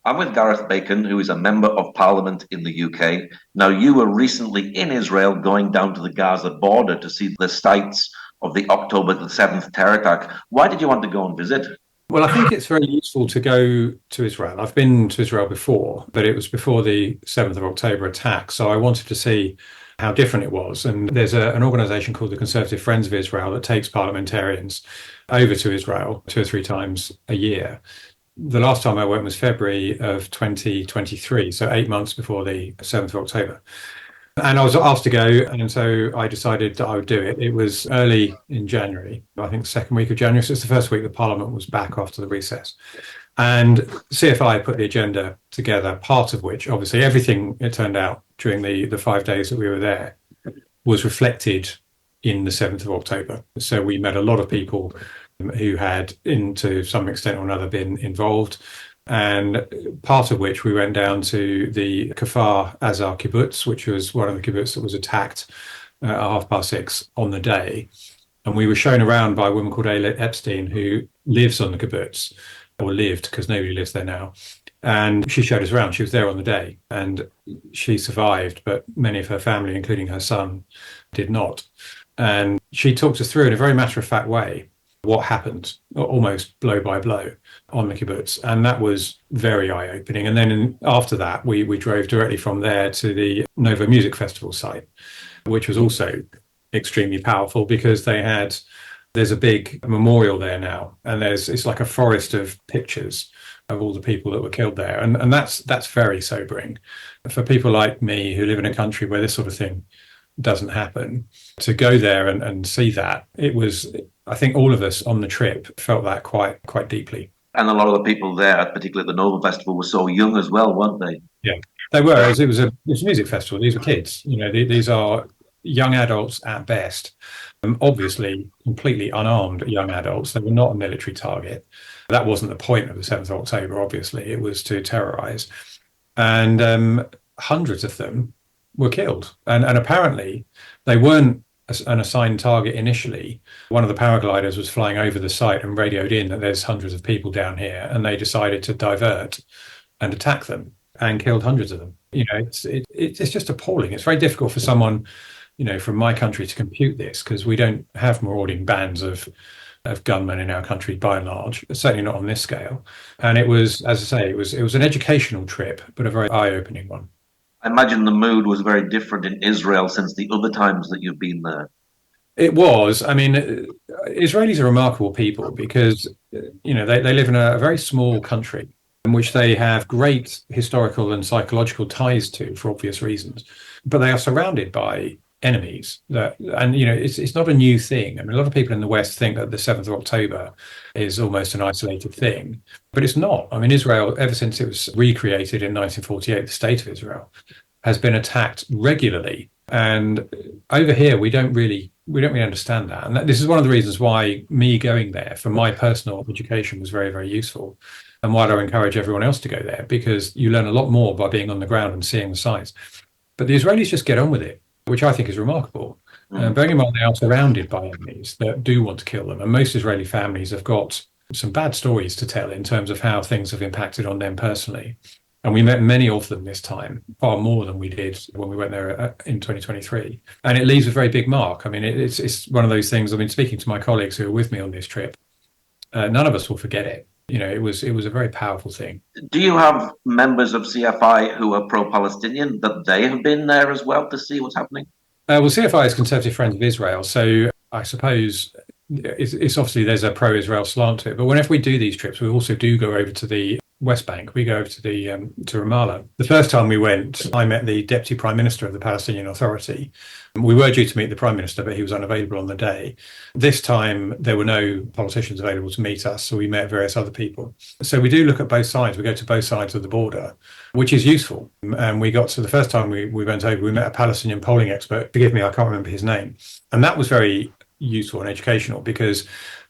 I'm with Gareth Bacon, who is a member of parliament in the UK. Now, you were recently in Israel going down to the Gaza border to see the sites of the October the 7th terror attack. Why did you want to go and visit? Well, I think it's very useful to go to Israel. I've been to Israel before, but it was before the 7th of October attack. So I wanted to see how different it was. And there's an organization called the Conservative Friends of Israel that takes parliamentarians over to Israel 2 or 3 times a year. The last time I went was February of 2023, so 8 months before the 7th of October. And I was asked to go, and so I decided that I would do it. It was early in January, I think the second week of January. So it's the first week the Parliament was back after the recess. And CFI put the agenda together, part of which, obviously, everything it turned out during the 5 days that we were there was reflected in the 7th of October. So we met a lot of people who had, to some extent or another, been involved. And part of which we went down to the Kfar Azar kibbutz, which was one of the kibbutz that was attacked at 6:30 on the day. And we were shown around by a woman called Ayla Epstein, who lives on the kibbutz, or lived, because nobody lives there now. And she showed us around. She was there on the day, and she survived, but many of her family, including her son, did not. And she talked us through in a very matter-of-fact way what happened, almost blow by blow, on the kibbutz. And that was very eye-opening. And then after that, we drove directly from there to the Nova Music Festival site, which was also extremely powerful because there's a big memorial there now. And it's like a forest of pictures of all the people that were killed there. And that's very sobering. For people like me who live in a country where this sort of thing doesn't happen, to go there and see that, I think all of us on the trip felt that quite deeply. And a lot of the people there, particularly at the Nova Festival, were so young as well, weren't they? Yeah, they were. It was a music festival. These were kids. These are young adults at best. Obviously, completely unarmed young adults. They were not a military target. That wasn't the point of the 7th of October, obviously. It was to terrorize. And hundreds of them were killed. And apparently, they weren't an assigned target initially. One of the paragliders was flying over the site and radioed in that there's hundreds of people down here, and they decided to divert and attack them and killed hundreds of them. It's just appalling. It's very difficult for someone, from my country to compute this because we don't have marauding bands of gunmen in our country by and large, certainly not on this scale. And it was, as I say, it was an educational trip, but a very eye-opening one. I imagine the mood was very different in Israel since the other times that you've been there. It was. I mean, Israelis are remarkable people because, they live in a very small country in which they have great historical and psychological ties to for obvious reasons, but they are surrounded by enemies it's not a new thing. I mean, a lot of people in the West think that the 7th of October is almost an isolated thing, but it's not. I mean, Israel, ever since it was recreated in 1948, the state of Israel has been attacked regularly. And over here, we don't really understand that. And this is one of the reasons why me going there for my personal education was very, very useful. And why do I encourage everyone else to go there? Because you learn a lot more by being on the ground and seeing the sights. But the Israelis just get on with it, which I think is remarkable. Bearing in mind they are surrounded by enemies that do want to kill them. And most Israeli families have got some bad stories to tell in terms of how things have impacted on them personally. And we met many of them this time, far more than we did when we went there in 2023. And it leaves a very big mark. I mean, it's one of those things. I mean, speaking to my colleagues who are with me on this trip, none of us will forget it. It was a very powerful thing. Do you have members of CFI who are pro-Palestinian that they have been there as well to see what's happening? Well, CFI is Conservative Friends of Israel, so I suppose it's obviously there's a pro-Israel slant to it. But whenever we do these trips, we also do go over to the West Bank. We go over to to Ramallah. The first time we went, I met the Deputy Prime Minister of the Palestinian Authority. We were due to meet the Prime Minister, but he was unavailable on the day. This time, there were no politicians available to meet us, so we met various other people. So we do look at both sides. We go to both sides of the border, which is useful. And we got to the first time we went over, we met a Palestinian polling expert. Forgive me, I can't remember his name. And that was very useful and educational because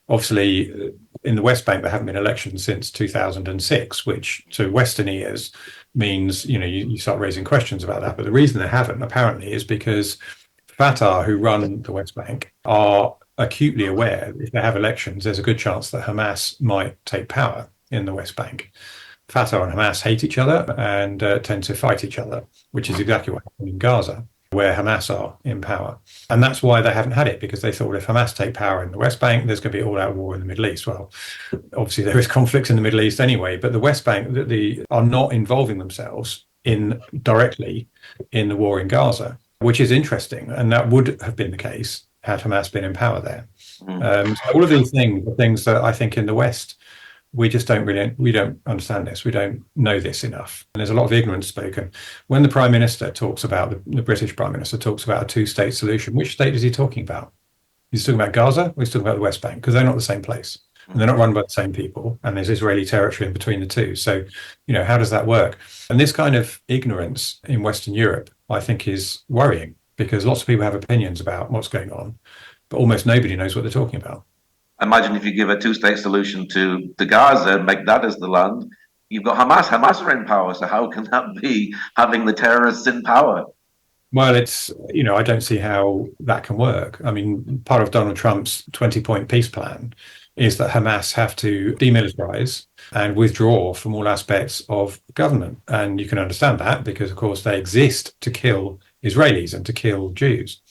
obviously in the West Bank, there haven't been elections since 2006, which to Western ears means, you start raising questions about that. But the reason they haven't apparently is because Fatah, who run the West Bank, are acutely aware that if they have elections, there's a good chance that Hamas might take power in the West Bank. Fatah and Hamas hate each other and tend to fight each other, which is exactly what happened in Gaza, where Hamas are in power. And that's why they haven't had it, because they thought if Hamas take power in the West Bank, there's going to be all-out war in the Middle East. Well, obviously there is conflict in the Middle East anyway, but the West Bank are not involving themselves directly in the war in Gaza, which is interesting. And that would have been the case had Hamas been in power there. So all of these things are things that I think in the West, we don't understand this. We don't know this enough. And there's a lot of ignorance spoken. When the Prime Minister talks about, the British Prime Minister talks about a two-state solution, which state is he talking about? He's talking about Gaza, or he's talking about the West Bank, because they're not the same place. And they're not run by the same people. And there's Israeli territory in between the two. So, how does that work? And this kind of ignorance in Western Europe, I think, is worrying, because lots of people have opinions about what's going on, but almost nobody knows what they're talking about. Imagine if you give a two-state solution to Gaza and make that as the land, you've got Hamas. Hamas are in power, so how can that be having the terrorists in power? Well, I don't see how that can work. I mean, part of Donald Trump's 20-point peace plan is that Hamas have to demilitarize and withdraw from all aspects of government. And you can understand that because, of course, they exist to kill Israelis and to kill Jews.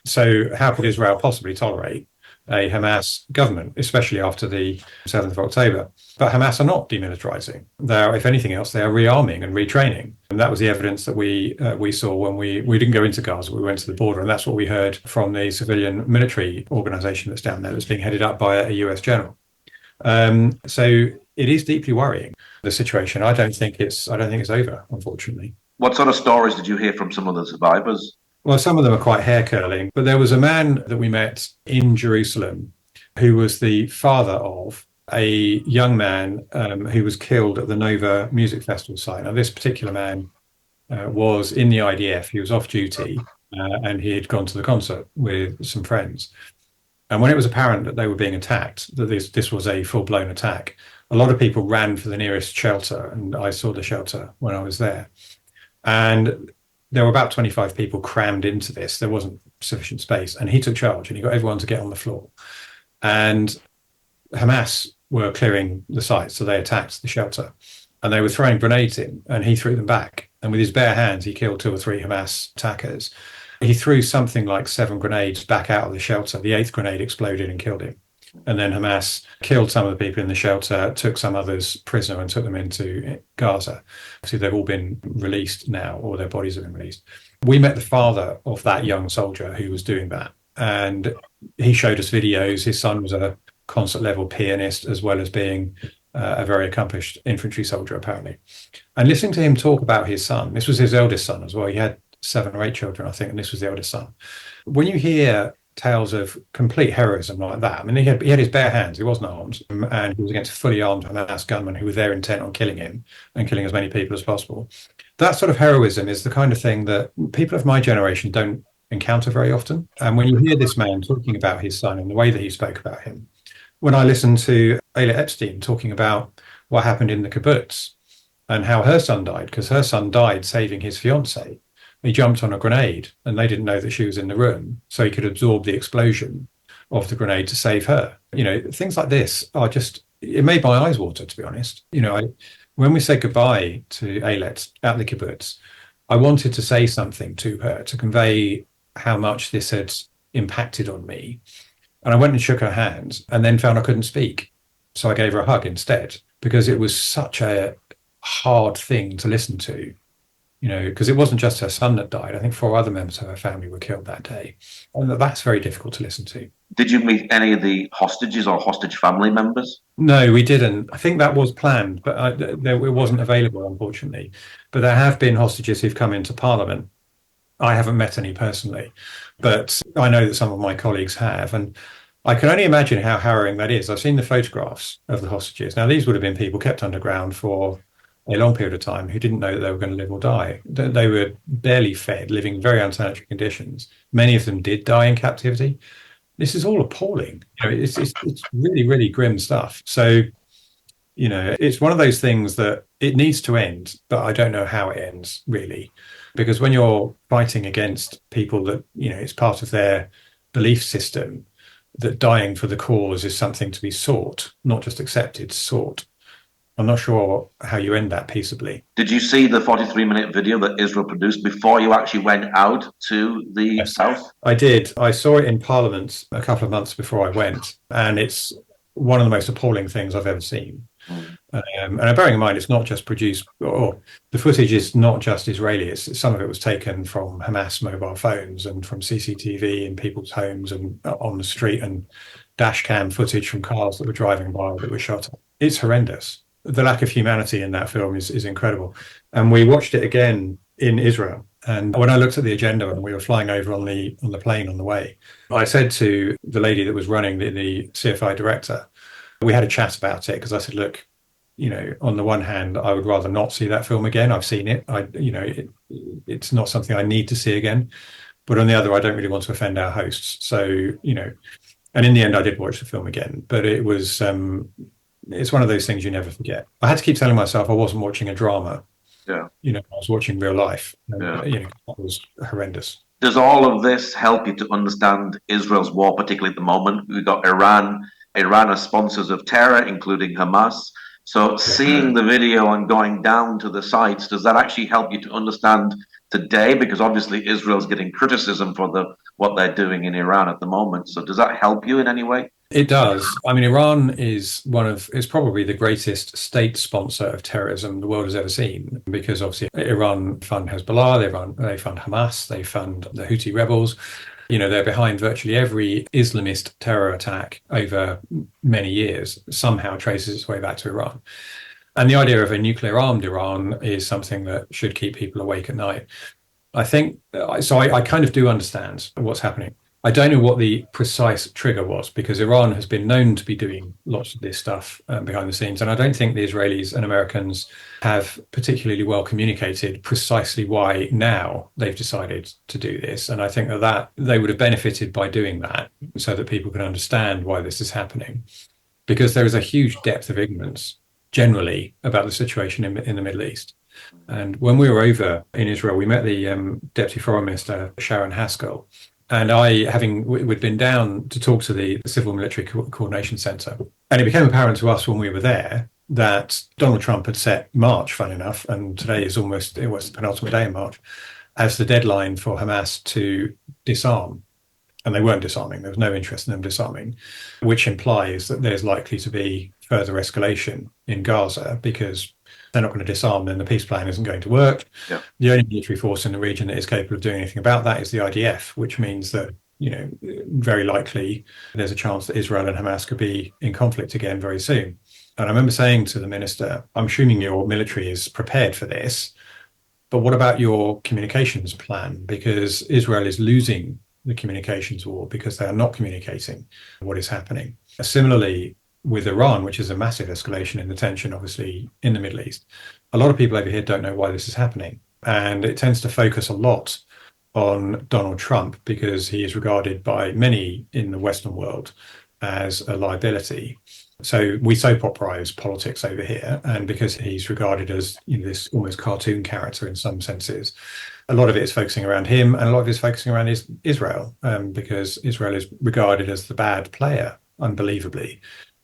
So how could Israel possibly tolerate a Hamas government, especially after the 7th of October? But Hamas are not demilitarizing. If anything else, they are rearming and retraining. And that was the evidence that we saw when we didn't go into Gaza, we went to the border. And that's what we heard from the civilian military organization that's down there, that's being headed up by a US general. So it is deeply worrying, the situation. I don't think it's over, unfortunately. What sort of stories did you hear from some of the survivors? Well, some of them are quite hair-curling, but there was a man that we met in Jerusalem who was the father of a young man who was killed at the Nova Music Festival site. Now, this particular man was in the IDF. He was off duty and he had gone to the concert with some friends. And when it was apparent that they were being attacked, that this was a full-blown attack, a lot of people ran for the nearest shelter, and I saw the shelter when I was there. And there were about 25 people crammed into this. There wasn't sufficient space. And he took charge and he got everyone to get on the floor. And Hamas were clearing the site, so they attacked the shelter. And they were throwing grenades in, and he threw them back. And with his bare hands, he killed 2 or 3 Hamas attackers. He threw something like 7 grenades back out of the shelter. The 8th grenade exploded and killed him. And then Hamas killed some of the people in the shelter, took some others prisoner and took them into Gaza. Obviously, they've all been released now, or their bodies have been released. We met the father of that young soldier who was doing that. And he showed us videos. His son was a concert-level pianist, as well as being a very accomplished infantry soldier, apparently. And listening to him talk about his son, this was his eldest son as well. He had 7 or 8 children, I think, and this was the eldest son. When you hear tales of complete heroism like that, I mean, he had his bare hands, he wasn't armed, and he was against fully armed Hamas gunmen who were there intent on killing him and killing as many people as possible. That sort of heroism is the kind of thing that people of my generation don't encounter very often. And when you hear this man talking about his son and the way that he spoke about him, when I listened to Ayla Epstein talking about what happened in the kibbutz and how her son died, because her son died saving his fiancée. He jumped on a grenade and they didn't know that she was in the room, so he could absorb the explosion of the grenade to save her. Things like this are just, it made my eyes water, to be honest. When we said goodbye to Aylet at the kibbutz, I wanted to say something to her to convey how much this had impacted on me. And I went and shook her hand and then found I couldn't speak. So I gave her a hug instead, because it was such a hard thing to listen to. Because it wasn't just her son that died. I think 4 other members of her family were killed that day. And that's very difficult to listen to. Did you meet any of the hostages or hostage family members? No, we didn't. I think that was planned, but it wasn't available, unfortunately. But there have been hostages who've come into Parliament. I haven't met any personally, but I know that some of my colleagues have. And I can only imagine how harrowing that is. I've seen the photographs of the hostages. Now, these would have been people kept underground for a long period of time who didn't know that they were going to live or die. They were barely fed, living in very unsanitary conditions. Many of them did die in captivity. This is all appalling. It's really, really grim stuff. So, it's one of those things that it needs to end, but I don't know how it ends, really. Because when you're fighting against people that, it's part of their belief system, that dying for the cause is something to be sought, not just accepted, sought. I'm not sure how you end that peaceably. Did you see the 43-minute video that Israel produced before you actually went out to the Yes, south? I did. I saw it in Parliament a couple of months before I went, and it's one of the most appalling things I've ever seen. Mm. And bearing in mind, it's not just produced, or the footage is not just Israeli. Some of it was taken from Hamas mobile phones and from CCTV in people's homes and on the street, and dash cam footage from cars that were driving by that were shot. It's horrendous. The lack of humanity in that film is incredible. And we watched it again in Israel. And when I looked at the agenda and we were flying over on the plane on the way, I said to the lady that was running the CFI director, we had a chat about it because I said, look, on the one hand, I would rather not see that film again. I've seen it. It's not something I need to see again. But on the other, I don't really want to offend our hosts. So, and in the end, I did watch the film again. But it was, it's one of those things you never forget. I had to keep telling myself I wasn't watching a drama. Yeah. I was watching real life. And, Yeah. that was horrendous. Does all of this help you to understand Israel's war, particularly at the moment? We've got Iran. Iran are sponsors of terror, including Hamas. So seeing the video and going down to the sites, does that actually help you to understand today? Because obviously Israel's getting criticism for what they're doing in Iran at the moment. So does that help you in any way? It does. I mean, Iran is probably the greatest state sponsor of terrorism the world has ever seen, because obviously Iran fund Hezbollah, they fund Hamas, they fund the Houthi rebels. They're behind virtually every Islamist terror attack over many years, somehow traces its way back to Iran. And the idea of a nuclear armed Iran is something that should keep people awake at night. I think so. I kind of do understand what's happening. I don't know what the precise trigger was, because Iran has been known to be doing lots of this stuff behind the scenes. And I don't think the Israelis and Americans have particularly well communicated precisely why now they've decided to do this. And I think that they would have benefited by doing that so that people can understand why this is happening, because there is a huge depth of ignorance generally about the situation in the Middle East. And when we were over in Israel, we met the Deputy Foreign Minister, Sharon Haskell. And we'd been down to talk to the Civil Military Coordination Centre. And it became apparent to us when we were there that Donald Trump had set March, fun enough, and today it was the penultimate day in March, as the deadline for Hamas to disarm. And they weren't disarming. There was no interest in them disarming, which implies that there's likely to be further escalation in Gaza, because they're not going to disarm, then the peace plan isn't going to work. Yeah. The only military force in the region that is capable of doing anything about that is the IDF, which means that, very likely there's a chance that Israel and Hamas could be in conflict again very soon. And I remember saying to the minister, I'm assuming your military is prepared for this, but what about your communications plan? Because Israel is losing the communications war because they are not communicating what is happening. Similarly, with Iran, which is a massive escalation in the tension, obviously, in the Middle East, a lot of people over here don't know why this is happening. And it tends to focus a lot on Donald Trump because he is regarded by many in the Western world as a liability. So we soap operize politics over here. And because he's regarded as this almost cartoon character in some senses, a lot of it is focusing around him, and a lot of it is focusing around Israel, because Israel is regarded as the bad player, unbelievably,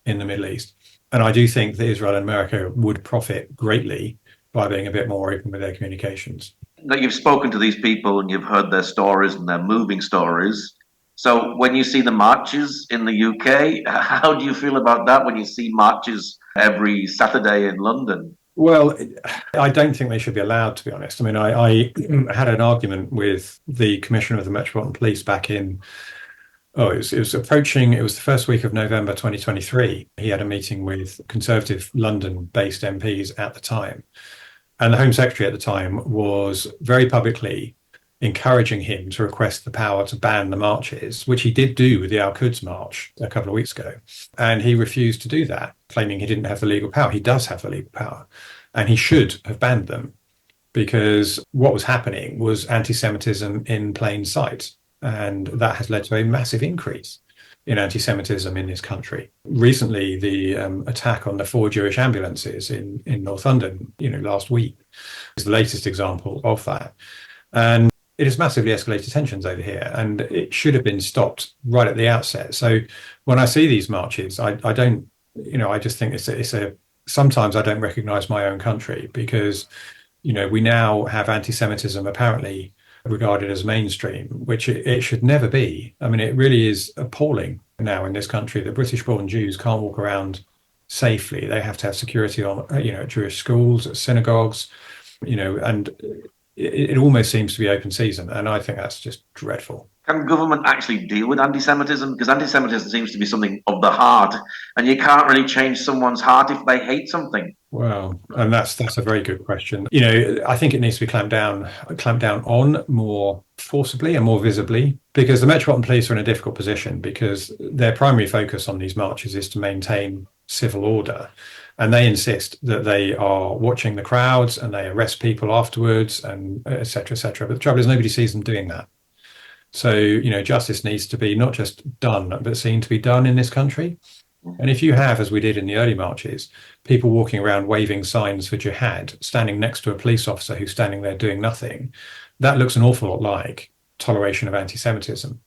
in the Middle East. And I do think that Israel and America would profit greatly by being a bit more open with their communications. Now, you've spoken to these people and you've heard their stories, and they're moving stories. So when you see the marches in the UK, how do you feel about that when you see marches every Saturday in London? Well, I don't think they should be allowed, to be honest. I mean, I had an argument with the Commissioner of the Metropolitan Police back in, it was the first week of November 2023. He had a meeting with Conservative London-based MPs at the time. And the Home Secretary at the time was very publicly encouraging him to request the power to ban the marches, which he did do with the Al-Quds March a couple of weeks ago. And he refused to do that, claiming he didn't have the legal power. He does have the legal power, and he should have banned them, because what was happening was anti-Semitism in plain sight. And that has led to a massive increase in anti-Semitism in this country. Recently, the attack on the 4 Jewish ambulances in North London, last week, is the latest example of that. And it has massively escalated tensions over here, and it should have been stopped right at the outset. So when I see these marches, I don't, I just think it's sometimes I don't recognize my own country because, we now have anti-Semitism apparently regarded as mainstream, which it should never be. I mean, it really is appalling now in this country that British-born Jews can't walk around safely. They have to have security on, at Jewish schools, at synagogues, and it almost seems to be open season. And I think that's just dreadful. Can government actually deal with anti-Semitism? Because anti-Semitism seems to be something of the heart, and you can't really change someone's heart if they hate something. Well, and that's a very good question. I think it needs to be clamped down on more forcibly and more visibly, because the Metropolitan Police are in a difficult position because their primary focus on these marches is to maintain civil order. And they insist that they are watching the crowds and they arrest people afterwards and et cetera, et cetera. But the trouble is nobody sees them doing that. So, justice needs to be not just done, but seen to be done in this country. And if you have, as we did in the early marches, people walking around waving signs for jihad, standing next to a police officer who's standing there doing nothing, that looks an awful lot like toleration of anti-Semitism.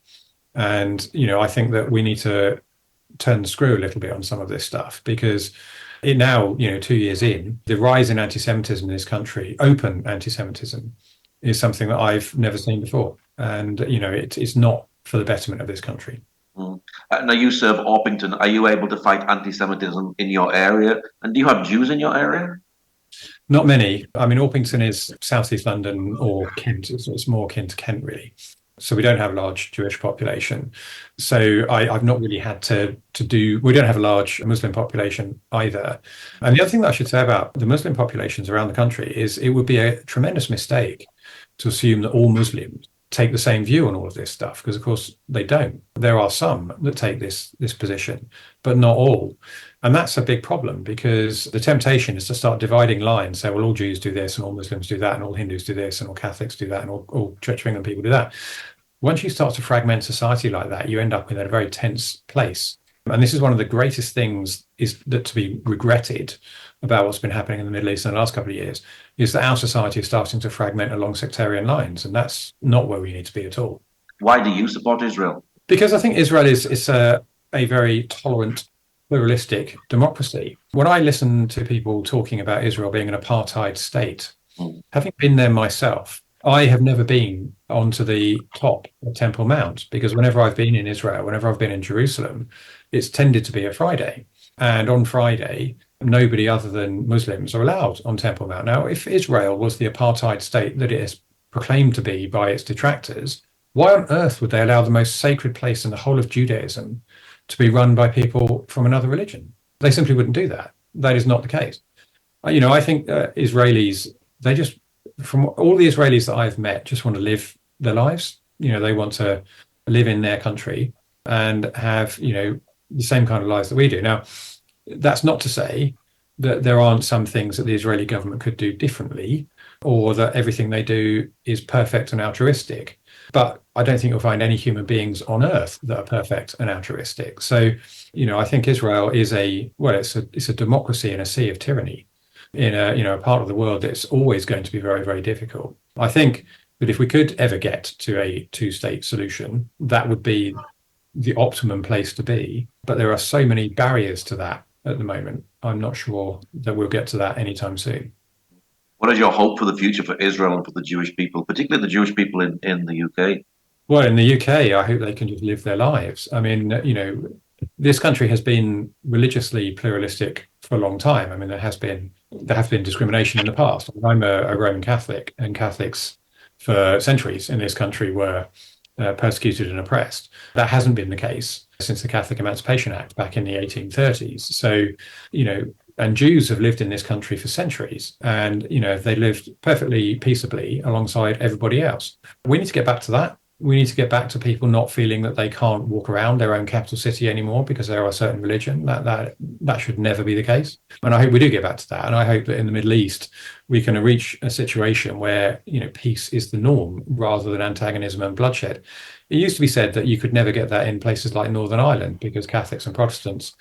And, I think that we need to turn the screw a little bit on some of this stuff because it now, 2 years in, the rise in anti-Semitism in this country, open anti-Semitism, is something that I've never seen before. And, it's not for the betterment of this country. Mm. Now you serve Orpington. Are you able to fight anti-Semitism in your area? And do you have Jews in your area? Not many. I mean, Orpington is southeast London or Kent. It's more akin to Kent, really. So we don't have a large Jewish population. So I've not really had to do. We don't have a large Muslim population either. And the other thing that I should say about the Muslim populations around the country is it would be a tremendous mistake to assume that all Muslims take the same view on all of this stuff, because of course they don't. There are some that take this position, but not all. And that's a big problem because the temptation is to start dividing lines, say, well, all Jews do this and all Muslims do that and all Hindus do this and all Catholics do that and all Church of England people do that. Once you start to fragment society like that, you end up in a very tense place. And this is one of the greatest things is that to be regretted about what's been happening in the Middle East in the last couple of years is that our society is starting to fragment along sectarian lines. And that's not where we need to be at all. Why do you support Israel? Because I think Israel is a very tolerant, pluralistic democracy. When I listen to people talking about Israel being an apartheid state, having been there myself, I have never been onto the top of Temple Mount because whenever I've been in Israel, whenever I've been in Jerusalem, it's tended to be a Friday. And on Friday, nobody other than Muslims are allowed on Temple Mount. Now, if Israel was the apartheid state that it is proclaimed to be by its detractors, why on earth would they allow the most sacred place in the whole of Judaism to be run by people from another religion? They simply wouldn't do that. That is not the case. I think Israelis, they just, from all the Israelis that I've met, just want to live their lives. They want to live in their country and have, the same kind of lives that we do. Now, that's not to say that there aren't some things that the Israeli government could do differently or that everything they do is perfect and altruistic. But I don't think you'll find any human beings on earth that are perfect and altruistic. So, I think Israel is it's a democracy in a sea of tyranny in a part of the world that's always going to be very, very difficult. I think that if we could ever get to a two-state solution, that would be the optimum place to be. But there are so many barriers to that at the moment. I'm not sure that we'll get to that anytime soon. What is your hope for the future for Israel and for the Jewish people, particularly the Jewish people in the UK? Well, in the UK, I hope they can just live their lives. I mean, this country has been religiously pluralistic for a long time. I mean, there has been discrimination in the past. I'm a Roman Catholic, and Catholics for centuries in this country were persecuted and oppressed. That hasn't been the case since the Catholic Emancipation Act back in the 1830s. So, and Jews have lived in this country for centuries, and they lived perfectly peaceably alongside everybody else. We need to get back to that. We need to get back to people not feeling that they can't walk around their own capital city anymore because they are a certain religion. That should never be the case. And I hope we do get back to that. And I hope that in the Middle East, we can reach a situation where, peace is the norm rather than antagonism and bloodshed. It used to be said that you could never get that in places like Northern Ireland because Catholics and Protestants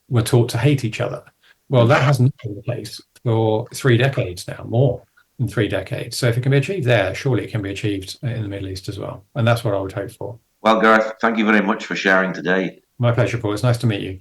were taught to hate each other. Well, that hasn't been the case for 3 decades now, more than 3 decades. So if it can be achieved there, surely it can be achieved in the Middle East as well. And that's what I would hope for. Well, Gareth, thank you very much for sharing today. My pleasure, Paul. It's nice to meet you.